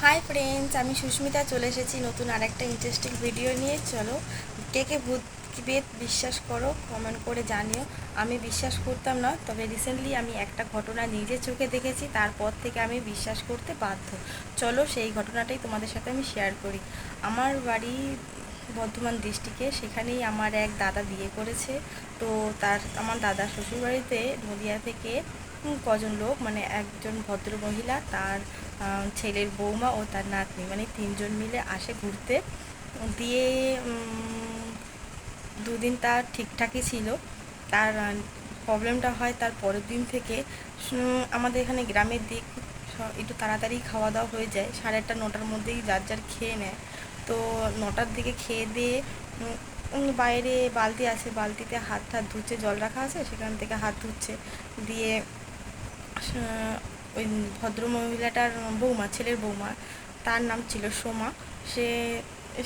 Hi friends, আমি সুস্মিতা চলে এসেছি নতুন আরেকটা ইন্টারেস্টিং ভিডিও নিয়ে। চলো, কে কে ভূত বেদ বিশ্বাস করো কমেন্ট করে জানিও। আমি বিশ্বাস করতাম না, তবে রিসেন্টলি আমি একটা ঘটনা নিজে চোখে দেখেছি, তারপর থেকে আমি বিশ্বাস করতে বাধ্য। চলো সেই ঘটনাটাই তোমাদের সাথে আমি শেয়ার করি। আমার বাড়ি বর্ধমান ডিস্ট্রিক্টে, সেখানেই আমার এক দাদা বিয়ে করেছে। তো আমার দাদা শ্বশুরবাড়িতে নদিয়া থেকে কজন লোক, মানে একজন ভদ্র মহিলা, তার ছেলের বৌমা ও তার নাতনি, মানে তিনজন মিলে আসে ঘুরতে। দিয়ে দুদিন তার ঠিকঠাকই ছিল। তার প্রবলেমটা হয় তার পরের দিন থেকে। আমাদের এখানে গ্রামের দিক একটু তাড়াতাড়ি খাওয়া দাওয়া হয়ে যায়, 8:30-9টার মধ্যেই যার যার খেয়ে নেয়। তো 9টার দিকে খেয়ে দিয়ে বাইরে বালতি আছে, বালতিতে হাত টাত ধুচ্ছে, জল রাখা আছে সেখান থেকে হাত ধুচ্ছে। দিয়ে ওই ভদ্রমহিলাটার বৌমা, ছেলের বৌমা, তার নাম ছিল সোমা। সে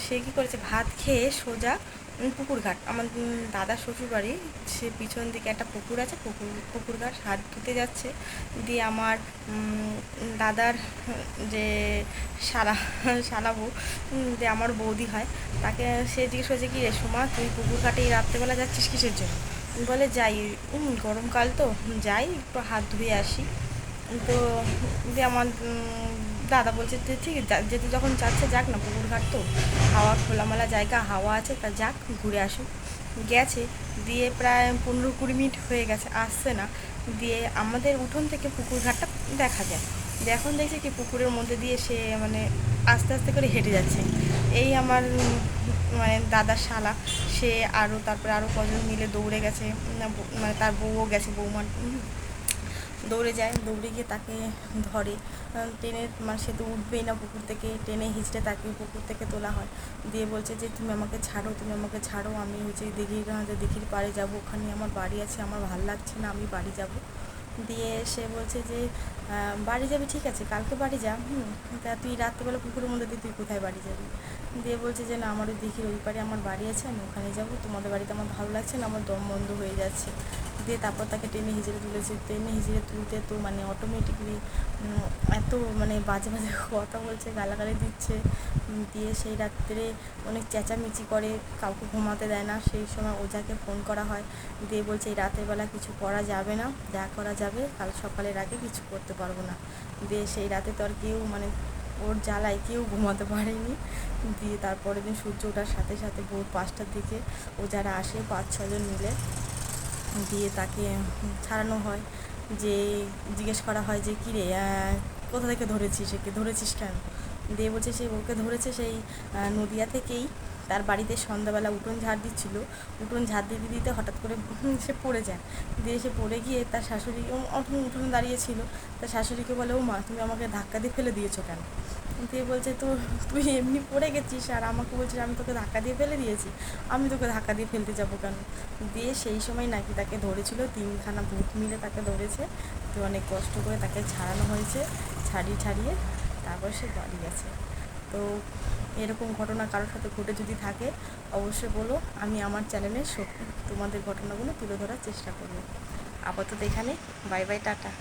সে কী করেছে, ভাত খেয়ে সোজা পুকুর ঘাট, আমার দাদা শ্বশুরবাড়ি সে পিছন দিকে একটা পুকুর আছে, পুকুর ঘাট হাত ধুতে যাচ্ছে। দিয়ে আমার দাদার যে শালা শালা বউ, যে আমার বৌদি হয়, তাকে সে জিজ্ঞেস করেছে, কি রে সোমা, তুই পুকুর ঘাটে এই রাত্রেবেলা যাচ্ছিস কিসের জন্য? বলে, যাই, গরমকাল তো, যাই একটু হাত ধুয়ে আসি। তো দিয়ে আমার দাদা বলছে যে ঠিক যেতে যখন যাচ্ছে যাক না, পুকুর ঘাট তো হাওয়া, খোলামেলা জায়গা, হাওয়া আছে, তা যাক ঘুরে আসুক। গেছে। দিয়ে প্রায় 15-20 মিনিট হয়ে গেছে, আসছে না। দিয়ে আমাদের উঠোন থেকে পুকুর ঘাটটা দেখা যায়। দিয়ে এখন দেখছি কি পুকুরের মধ্যে দিয়ে সে মানে আস্তে আস্তে করে হেঁটে যাচ্ছে। এই আমার মানে দাদার শালা, সে তারপরে আরও কজন মিলে দৌড়ে গেছে, মানে তার বউও গেছে, বৌমার দৌড়ে যায়, দৌড়ে গিয়ে তাকে ধরে, টেনে, মানে সে তো উঠবেই না পুকুর থেকে, টেনে হিঁচড়ে তাকে পুকুর থেকে তোলা হয়। দিয়ে বলছে যে তুমি আমাকে ছাড়ো, তুমি আমাকে ছাড়ো, আমি হচ্ছে দিঘির পাড়ে যাবো, ওখানে আমার বাড়ি আছে, আমার ভাল লাগছে না, আমি বাড়ি যাব। দিয়ে সে বলছে যে বাড়ি যাবি, ঠিক আছে কালকে বাড়ি যা, তা তুই রাত্রেবেলা পুকুরের মধ্যে দিয়ে তুই কোথায় বাড়ি যাবি? দিয়ে বলছে যে না, আমার ওই দিঘির ওই পাড়ে আমার বাড়ি আছে, আমি ওখানে যাবো, তোমাদের বাড়িতে আমার ভালো লাগছে না, আমার দম বন্ধ হয়ে যাচ্ছে। দিয়ে তারপর তাকে টেনে হিঁচড়ে তুলেছে। টেনে হিঁচড়ে তুলতে তো মানে অটোমেটিকলি এত মানে বাজে বাজে কথা বলছে, গালাগালি দিচ্ছে। দিয়ে সেই রাত্রে অনেক চেঁচামেচি করে, কাউকে ঘুমাতে দেয় না। সেই সময় ওজাকে ফোন করা হয়। দিয়ে বলছে এই রাতের বেলা কিছু করা যাবে না, যা করা যাবে কাল সকালের আগে কিছু করতে পারবো না। দিয়ে সেই রাতে তো আর কেউ মানে ওর জ্বালায় কেউ ঘুমাতে পারেনি। দিয়ে তারপরের দিন সূর্য ওঠার সাথে সাথে ভোর 5টার দিকে ও যারা আসে 5-6 জন মিলে, দিয়ে তাকে ছাড়ানো হয়। যে জিজ্ঞেস করা হয় যে কী রে, কোথা থেকে ধরেছিস, একে ধরেছিস কেন? দিয়ে বলছে সে ওকে ধরেছে সেই নদিয়া থেকেই। তার বাড়িতে সন্ধ্যাবেলা উঠোন ঝাড় দিচ্ছিল, উঠোন ঝাড় দিতে দিতে হঠাৎ করে সে পড়ে যায়। দিয়ে সে পড়ে গিয়ে তার শাশুড়ি উঠোনে দাঁড়িয়েছিল, তার শাশুড়িকে বলে, ও মা, তুমি আমাকে ধাক্কা দিয়ে ফেলে দিয়েছো কেন? দিয়ে বলছে, তো তুই এমনি পড়ে গেছিস আর আমাকে বলছিস আমি তোকে ধাক্কা দিয়ে ফেলে দিয়েছি, আমি তোকে ধাক্কা দিয়ে ফেলতে যাবো কেন? দিয়ে সেই সময় নাকি তাকে ধরেছিল, 3খানা ভূত মিলে তাকে ধরেছে। তো অনেক কষ্ট করে তাকে ছাড়ানো হয়েছে, ছাড়িয়ে তারপর সে বাড়ি গেছে। তো এরকম ঘটনা কারোর সাথে ঘটে যদি থাকে অবশ্যই বলো, আমি আমার চ্যানেলে তোমাদের ঘটনাগুলো তুলে ধরার চেষ্টা করব। আপাতত এখানে, বাই বাই, টাটা।